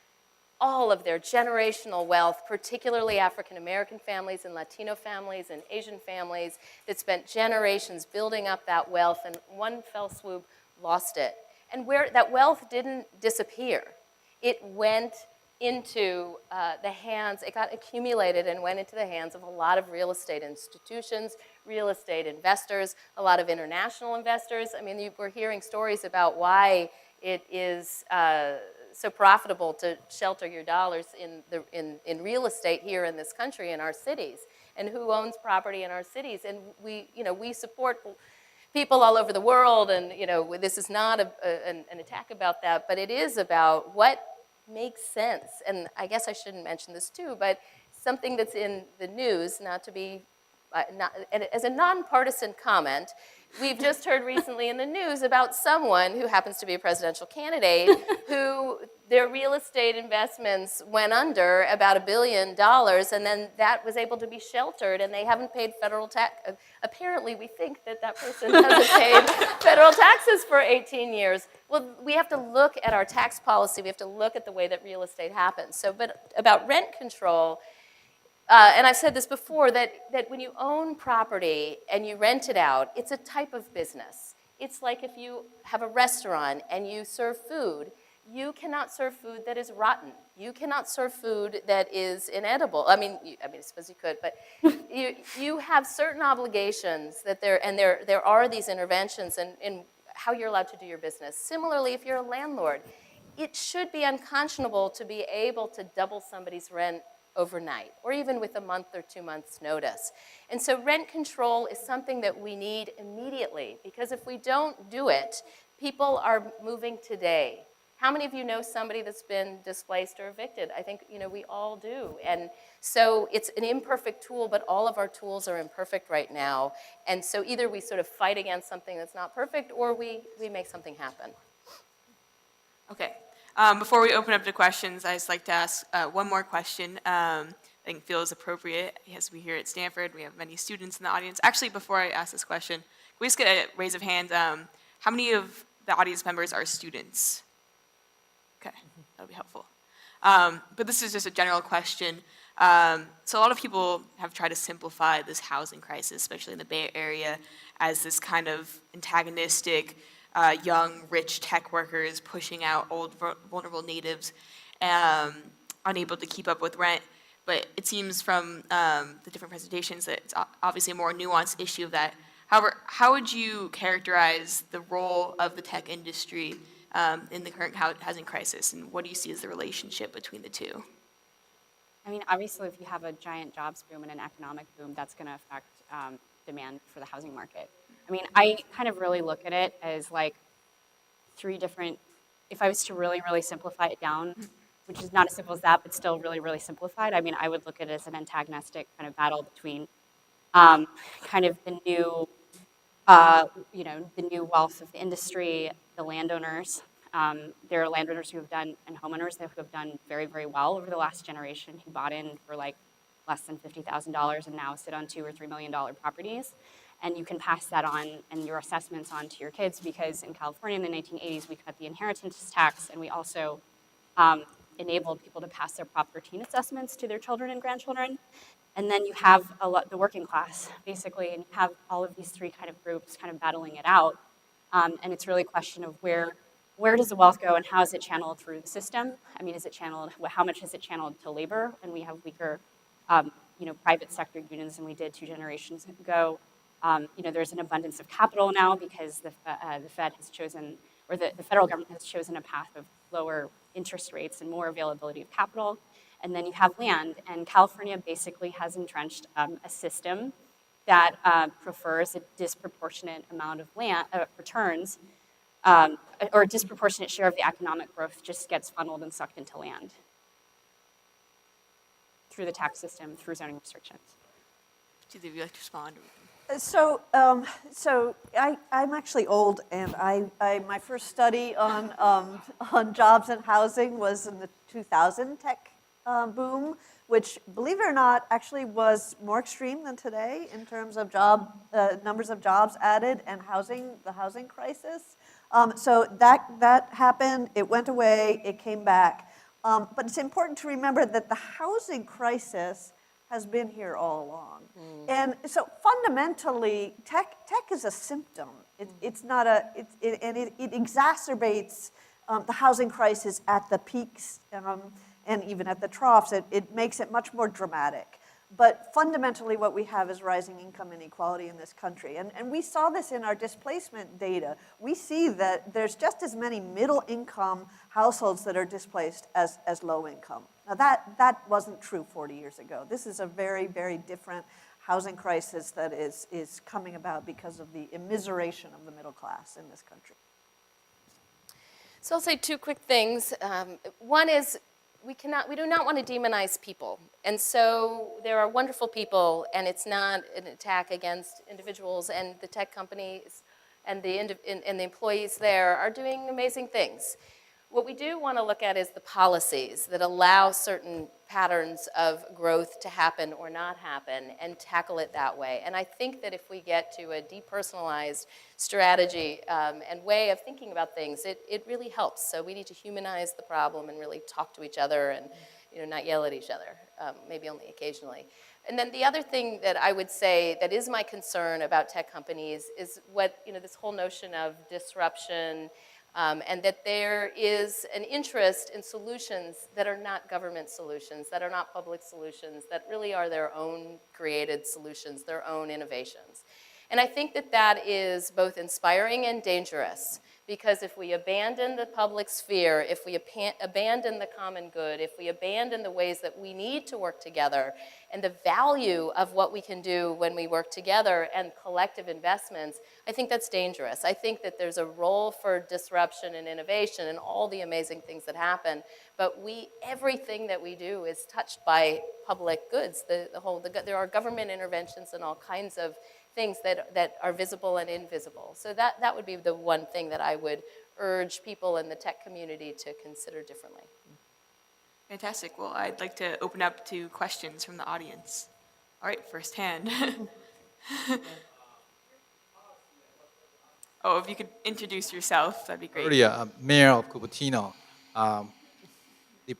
all of their generational wealth, particularly African American families and Latino families and Asian families that spent generations building up that wealth, and one fell swoop lost it. And where that wealth didn't disappear, it went into it got accumulated and went into the hands of a lot of real estate institutions, real estate investors, a lot of international investors. I mean, we're hearing stories about why it is so profitable to shelter your dollars in real estate here in this country, in our cities, and who owns property in our cities. And we support people all over the world, and this is not an attack about that, but it is about what makes sense. And I guess I shouldn't mention this too, but something that's in the news, not to be, as a nonpartisan comment, we've just heard recently in the news about someone who happens to be a presidential candidate who their real estate investments went under about $1 billion, and then that was able to be sheltered, and they haven't paid federal tax. Apparently, we think that person hasn't paid federal taxes for 18 years. Well, we have to look at our tax policy. We have to look at the way that real estate happens. So, but about rent control, and I've said this before, that when you own property and you rent it out, it's a type of business. It's like if you have a restaurant and you serve food, you cannot serve food that is rotten. You cannot serve food that is inedible. I mean, I suppose you could, but you have certain obligations that there are these interventions in how you're allowed to do your business. Similarly, if you're a landlord, it should be unconscionable to be able to double somebody's rent overnight, or even with a month or 2 months notice. And so rent control is something that we need immediately, because if we don't do it, people are moving today. How many of you know somebody that's been displaced or evicted? I think we all do. And so it's an imperfect tool, but all of our tools are imperfect right now. And so either we sort of fight against something that's not perfect, or we make something happen. Okay. Before we open up to questions, I'd just like to ask one more question I think feels appropriate. As we here at Stanford, we have many students in the audience. Actually, before I ask this question, can we just get a raise of hands? How many of the audience members are students? Okay, that would be helpful. But this is just a general question. So a lot of people have tried to simplify this housing crisis, especially in the Bay Area, as this kind of antagonistic, young, rich tech workers pushing out old, vulnerable natives, unable to keep up with rent. But it seems from the different presentations that it's obviously a more nuanced issue of that. However, how would you characterize the role of the tech industry in the current housing crisis, and what do you see as the relationship between the two? I mean, obviously, if you have a giant jobs boom and an economic boom, that's going to affect demand for the housing market. I mean, I kind of really look at it as like three different, if I was to really, really simplify it down, which is not as simple as that, but still really, really simplified, I mean, I would look at it as an antagonistic kind of battle between kind of the new the new wealth of the industry, the landowners. There are landowners who have done, and homeowners who have done very, very well over the last generation, who bought in for like less than $50,000 and now sit on $2 or $3 million properties. And you can pass that on and your assessments on to your kids, because in California in the 1980s, we cut the inheritance tax, and we also enabled people to pass their Prop 13 assessments to their children and grandchildren. And then you have the working class, basically, and you have all of these three kind of groups kind of battling it out. And it's really a question of where does the wealth go and how is it channeled through the system? I mean, is it channeled, how much is it channeled to labor? And we have weaker, private sector unions than we did 2 generations ago. There's an abundance of capital now because the Fed has chosen, or the federal government has chosen a path of lower interest rates and more availability of capital. And then you have land, and California basically has entrenched a system that prefers a disproportionate amount of land returns, or a disproportionate share of the economic growth just gets funneled and sucked into land through the tax system, through zoning restrictions. Would you like to respond? So, I'm actually old, and my first study on jobs and housing was in the 2000 tech boom, which, believe it or not, actually was more extreme than today in terms of numbers of jobs added and the housing crisis. So that happened. It went away. It came back. But it's important to remember that the housing crisis has been here all along. And so fundamentally, tech is a symptom. It's not it exacerbates the housing crisis at the peaks and even at the troughs. It makes it much more dramatic. But fundamentally, what we have is rising income inequality in this country. And we saw this in our displacement data. We see that there's just as many middle-income households that are displaced as low income. Now, that wasn't true 40 years ago. This is a very, very different housing crisis that is coming about because of the immiseration of the middle class in this country. So I'll say 2 quick things. One is we do not want to demonize people. And so there are wonderful people, and it's not an attack against individuals, and the tech companies and the employees there are doing amazing things. What we do want to look at is the policies that allow certain patterns of growth to happen or not happen and tackle it that way. And I think that if we get to a depersonalized strategy and way of thinking about things, it really helps. So we need to humanize the problem and really talk to each other and not yell at each other, maybe only occasionally. And then the other thing that I would say that is my concern about tech companies is this whole notion of disruption, and that there is an interest in solutions that are not government solutions, that are not public solutions, that really are their own created solutions, their own innovations. And I think that that is both inspiring and dangerous, because if we abandon the public sphere, if we abandon the common good, if we abandon the ways that we need to work together and the value of what we can do when we work together and collective investments, I think that's dangerous. I think that there's a role for disruption and innovation and all the amazing things that happen, but everything that we do is touched by public goods. There are government interventions and all kinds of things that are visible and invisible. So that would be the one thing that I would urge people in the tech community to consider differently. Fantastic. Well, I'd like to open up to questions from the audience. All right, first hand. Oh, if you could introduce yourself, that'd be great. Earlier, Mayor of Cupertino, the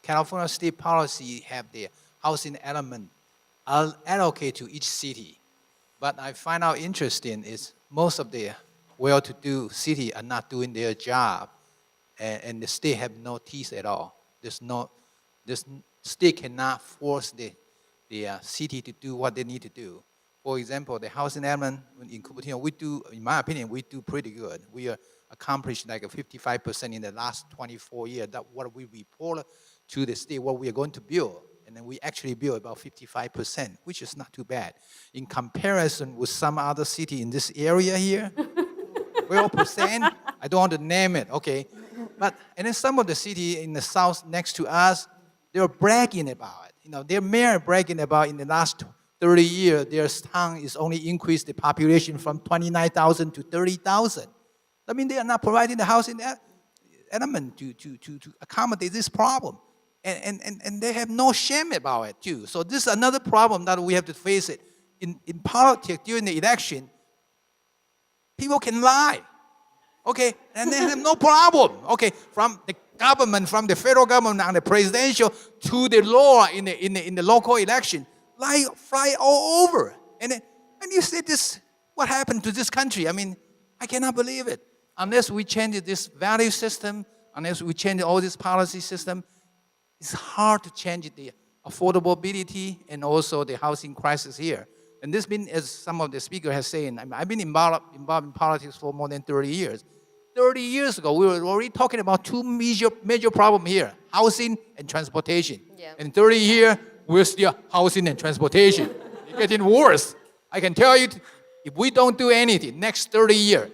California state policy have the housing element allocate to each city. But I find out interesting is most of the well-to-do city are not doing their job, and the state have no teeth at all. This state cannot force the city to do what they need to do. For example, the housing element in Cupertino, we do, in my opinion, we do pretty good. We accomplished like a 55% in the last 24 years. That's what we report to the state, what we are going to build. And then we actually build about 55%, which is not too bad. In comparison with some other city in this area here, 12%, I don't want to name it, okay. And then some of the city in the south next to us, they're bragging about it. Their mayor bragging about in the last 30 years, their town is only increased the population from 29,000 to 30,000. I mean, they are not providing the housing element to accommodate this problem. And they have no shame about it, too. So this is another problem that we have to face it. In politics, during the election, people can lie, okay? And they have no problem, okay? From the government, from the federal government and the presidential to the law in the local election, lie fly all over. And you say this, what happened to this country? I mean, I cannot believe it. Unless we change this value system, unless we change all this policy system, it's hard to change the affordability and also the housing crisis here. And this been, as some of the speakers have said, I've been involved in politics for more than 30 years. 30 years ago, we were already talking about two major problems here, housing and transportation. Yeah. And 30 years, we're still housing and transportation. It's getting worse. I can tell you, if we don't do anything, next 30 years,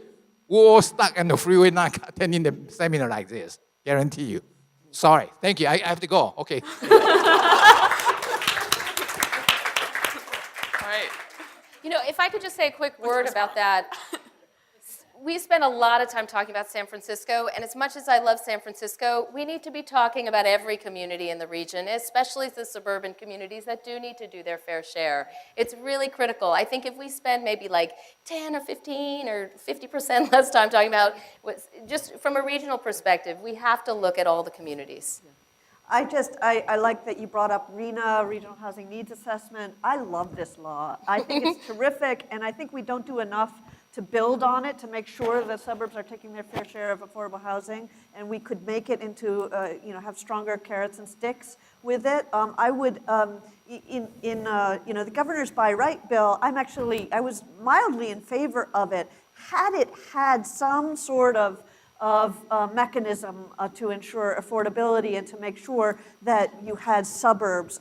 we're all stuck on the freeway not attending the seminar like this. Guarantee you. Sorry. Thank you. I have to go. Okay. All right. You know, if I could just say a quick word about that. We spend a lot of time talking about San Francisco, and as much as I love San Francisco, we need to be talking about every community in the region, especially the suburban communities that do need to do their fair share. It's really critical. I think if we spend maybe like 10 or 15 or 50% less time talking about, just from a regional perspective, we have to look at all the communities. I like that you brought up RHNA, Regional Housing Needs Assessment. I love this law. I think it's terrific, and I think we don't do enough to build on it to make sure the suburbs are taking their fair share of affordable housing, and we could make it into, have stronger carrots and sticks with it. I would, the governor's by right bill, I was mildly in favor of it, had it had some sort of mechanism to ensure affordability and to make sure that you had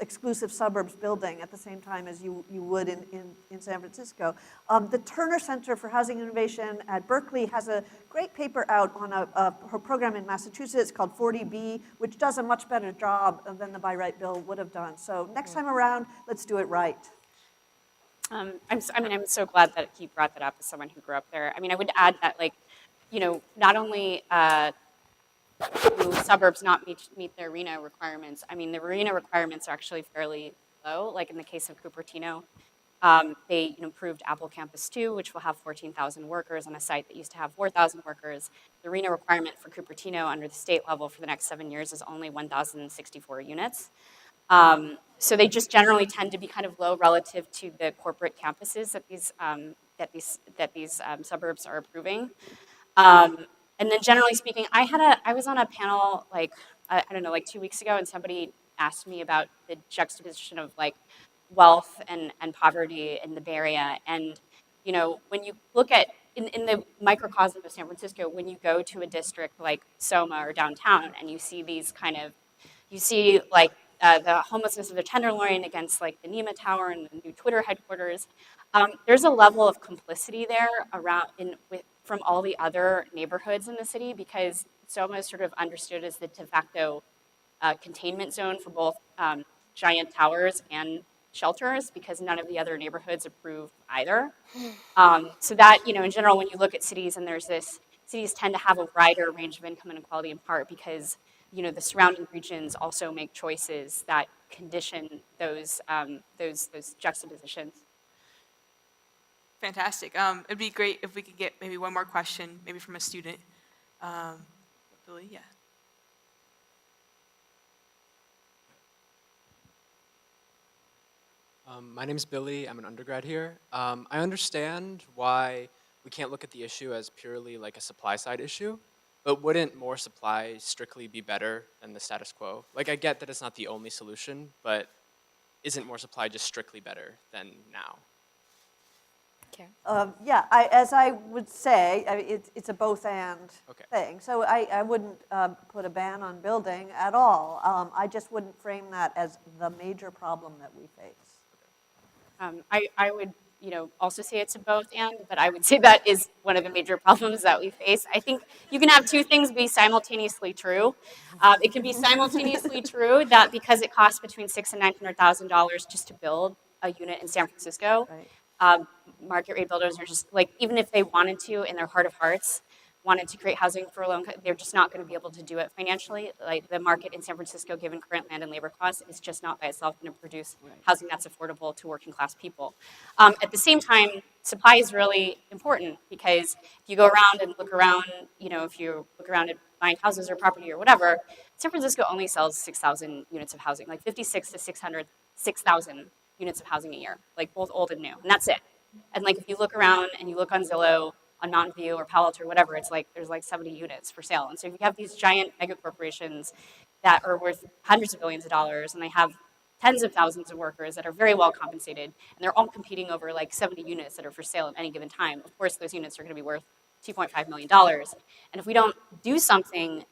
exclusive suburbs building at the same time as you would in San Francisco. The Turner Center for Housing Innovation at Berkeley has a great paper out on a program in Massachusetts called 40B, which does a much better job than the by right bill would have done. So next time around, let's do it right. I'm so glad that he brought that up as someone who grew up there. I mean, I would add that, not only do suburbs not meet their RHNA requirements, I mean, the RHNA requirements are actually fairly low. Like in the case of Cupertino, they improved Apple Campus 2, which will have 14,000 workers on a site that used to have 4,000 workers. The RHNA requirement for Cupertino under the state level for the next 7 years is only 1,064 units. So they just generally tend to be kind of low relative to the corporate campuses that these suburbs are approving. And then generally speaking, I was on a panel like 2 weeks ago, and somebody asked me about the juxtaposition of like wealth and poverty in the Bay Area. And when you look at in the microcosm of San Francisco, when you go to a district like Soma or downtown, and you see the homelessness of the Tenderloin against like the NEMA Tower and the new Twitter headquarters, there's a level of complicity there from all the other neighborhoods in the city, because Soma is sort of understood as the de facto containment zone for both giant towers and shelters, because none of the other neighborhoods approve either. So that, in general, when you look at cities and cities tend to have a wider range of income inequality in part because, the surrounding regions also make choices that condition those juxtapositions. Fantastic. It'd be great if we could get maybe one more question, maybe from a student. Billy, yeah. My name's Billy. I'm an undergrad here. I understand why we can't look at the issue as purely like a supply side issue, but wouldn't more supply strictly be better than the status quo? Like, I get that it's not the only solution, but isn't more supply just strictly better than now? As I would say, it's a both-and thing. So I wouldn't put a ban on building at all. I just wouldn't frame that as the major problem that we face. I would, also say it's a both-and, but I would say that is one of the major problems that we face. I think you can have two things be simultaneously true. It can be simultaneously true that because it costs between $600,000 and $900,000 just to build a unit in San Francisco. Right. Market rate builders are just like, even if they wanted to, in their heart of hearts, wanted to create housing for low income, they're just not going to be able to do it financially. Like the market in San Francisco, given current land and labor costs, is just not by itself going to produce housing that's affordable to working class people. At the same time, supply is really important because if you go around and look around, if you look around at buying houses or property or whatever, San Francisco only sells 6,000 units of housing, like 56 to 6,000 units of housing a year, like both old and new, and that's it. And like if you look around and you look on Zillow, on Mountain View or Palo Alto or whatever, it's like there's like 70 units for sale. And so if you have these giant mega corporations that are worth hundreds of billions of dollars and they have tens of thousands of workers that are very well compensated and they're all competing over like 70 units that are for sale at any given time, of course those units are going to be worth $2.5 million. And if we don't do something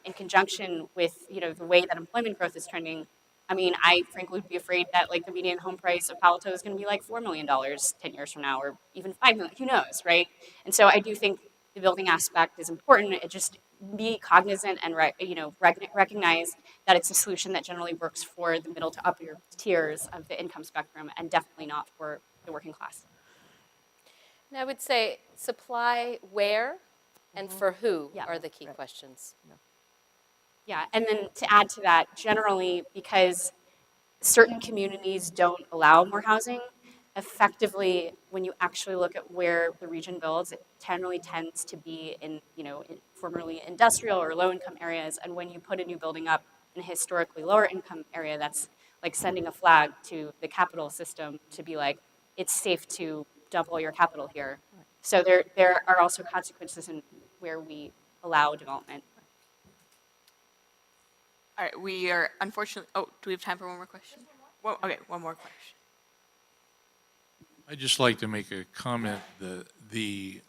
in conjunction with the way that employment growth is trending, I mean, I frankly would be afraid that like the median home price of Palo Alto is going to be like $4 million 10 years from now, or even $5 million. Who knows, right? And so I do think the building aspect is important. It just be cognizant and recognize that it's a solution that generally works for the middle to upper tiers of the income spectrum, and definitely not for the working class. And I would say supply where and for who Yeah. are the key questions. Yeah, and then to add to that, generally, because certain communities don't allow more housing, effectively, when you actually look at where the region builds, it generally tends to be in, formerly industrial or low-income areas. And when you put a new building up in a historically lower-income area, that's like sending a flag to the capital system to be like, it's safe to dump all your capital here. So there are also consequences in where we allow development. All right, we are unfortunately. Oh, do we have time for one more question? Well, okay, one more question. I'd just like to make a comment that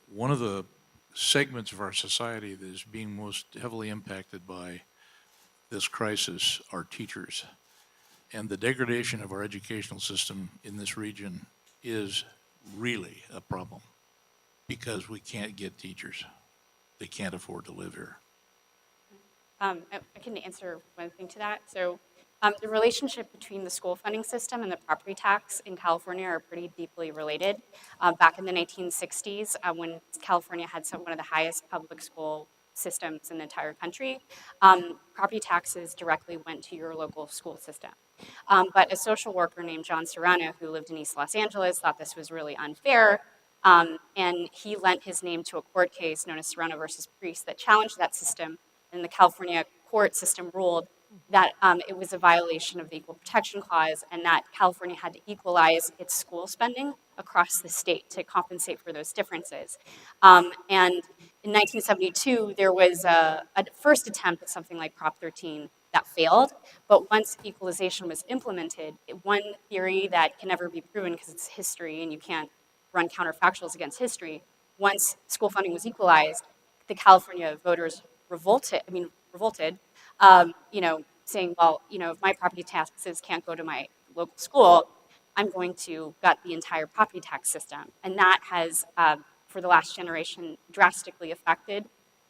one of the segments of our society that is being most heavily impacted by this crisis are teachers. And the degradation of our educational system in this region is really a problem because we can't get teachers. They can't afford to live here. I can answer one thing to that. So the relationship between the school funding system and the property tax in California are pretty deeply related. Back in the 1960s, when California had one of the highest public school systems in the entire country, property taxes directly went to your local school system. But a social worker named John Serrano, who lived in East Los Angeles, thought this was really unfair. And he lent his name to a court case known as Serrano versus Priest that challenged that system. And the California court system ruled that it was a violation of the Equal Protection Clause and that California had to equalize its school spending across the state to compensate for those differences. And in 1972, there was a first attempt at something like Prop 13 that failed. But once equalization was implemented, one theory that can never be proven because it's history and you can't run counterfactuals against history, once school funding was equalized, the California voters revolted, saying, well, if my property taxes can't go to my local school, I'm going to gut the entire property tax system. And that has, for the last generation, drastically affected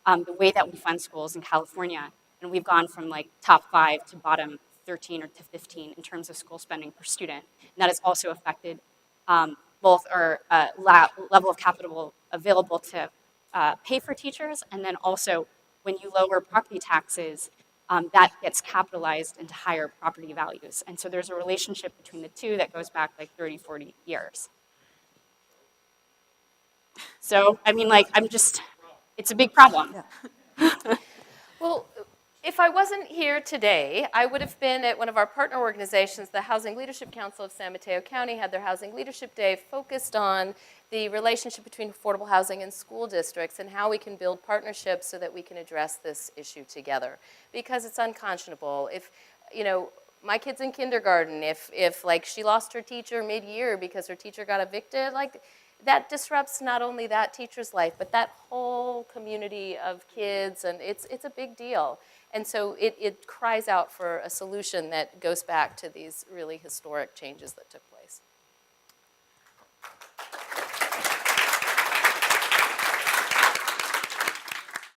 the way that we fund schools in California. And we've gone from like top 5 to bottom 13 or to 15 in terms of school spending per student. And that has also affected both our level of capital available to pay for teachers, and then also when you lower property taxes, that gets capitalized into higher property values. And so there's a relationship between the two that goes back like 30, 40 years. So, I mean, it's a big problem. Yeah. Well, if I wasn't here today, I would have been at one of our partner organizations. The Housing Leadership Council of San Mateo County had their Housing Leadership Day focused on the relationship between affordable housing and school districts and how we can build partnerships so that we can address this issue together. Because it's unconscionable. If, my kid's in kindergarten, if like she lost her teacher mid-year because her teacher got evicted, like that disrupts not only that teacher's life, but that whole community of kids, and it's a big deal. And so it cries out for a solution that goes back to these really historic changes that took place.